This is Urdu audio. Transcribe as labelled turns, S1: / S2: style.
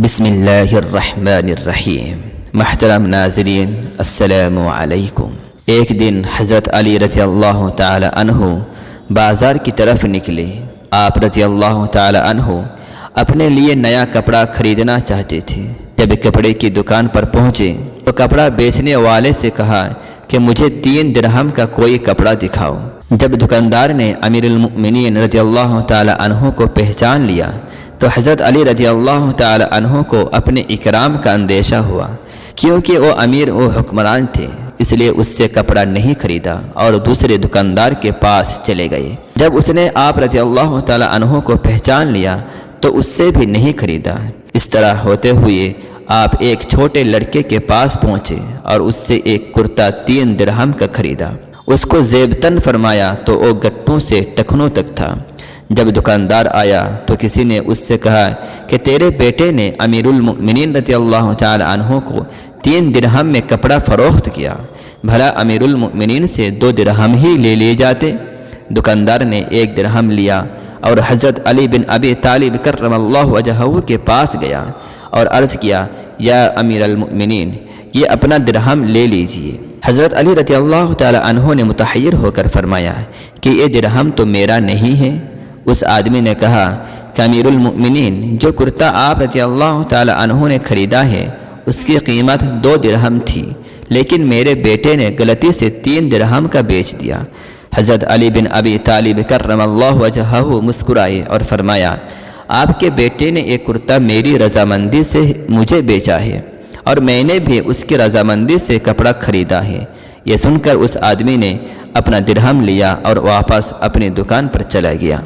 S1: بسم اللہ الرحمن الرحیم۔ محترم ناظرین، السلام علیکم۔ ایک دن حضرت علی رضی اللہ تعالی عنہ بازار کی طرف نکلے۔ آپ رضی اللہ تعالی عنہ اپنے لیے نیا کپڑا خریدنا چاہتے تھے۔ جب کپڑے کی دکان پر پہنچے تو کپڑا بیچنے والے سے کہا کہ مجھے 3 درہم کا کوئی کپڑا دکھاؤ۔ جب دکاندار نے امیر المؤمنین رضی اللہ تعالی عنہ کو پہچان لیا تو حضرت علی رضی اللہ تعالی عنہ کو اپنے اکرام کا اندیشہ ہوا، کیونکہ وہ امیر و حکمران تھے، اس لیے اس سے کپڑا نہیں خریدا اور دوسرے دکاندار کے پاس چلے گئے۔ جب اس نے آپ رضی اللہ تعالی عنہ کو پہچان لیا تو اس سے بھی نہیں خریدا۔ اس طرح ہوتے ہوئے آپ ایک چھوٹے لڑکے کے پاس پہنچے اور اس سے ایک کرتا 3 درہم کا خریدا۔ اس کو زیبتن فرمایا تو وہ گٹوں سے ٹخنوں تک تھا۔ جب دکاندار آیا تو کسی نے اس سے کہا کہ تیرے بیٹے نے امیر المؤمنین رضی اللہ تعالی عنہ کو 3 درہم میں کپڑا فروخت کیا، بھلا امیر المؤمنین سے 2 درہم ہی لے لیے جاتے۔ دکاندار نے 1 درہم لیا اور حضرت علی بن ابی طالب کرم اللہ وجہہ کے پاس گیا اور عرض کیا، یا امیر المؤمنین، یہ اپنا درہم لے لیجئے۔ حضرت علی رضی اللہ تعالی عنہ نے متحیر ہو کر فرمایا کہ یہ درہم تو میرا نہیں ہے۔ اس آدمی نے کہا کہ امیر المؤمنین، جو کرتا آپ رضی اللہ تعالی عنہ نے خریدا ہے اس کی قیمت 2 درہم تھی، لیکن میرے بیٹے نے غلطی سے 3 درہم کا بیچ دیا۔ حضرت علی بن ابی طالب کرم اللہ وجہہ مسکرائے اور فرمایا، آپ کے بیٹے نے ایک کرتا میری رضامندی سے مجھے بیچا ہے اور میں نے بھی اس کی رضامندی سے کپڑا خریدا ہے۔ یہ سن کر اس آدمی نے اپنا درہم لیا اور واپس اپنی دکان پر چلا گیا۔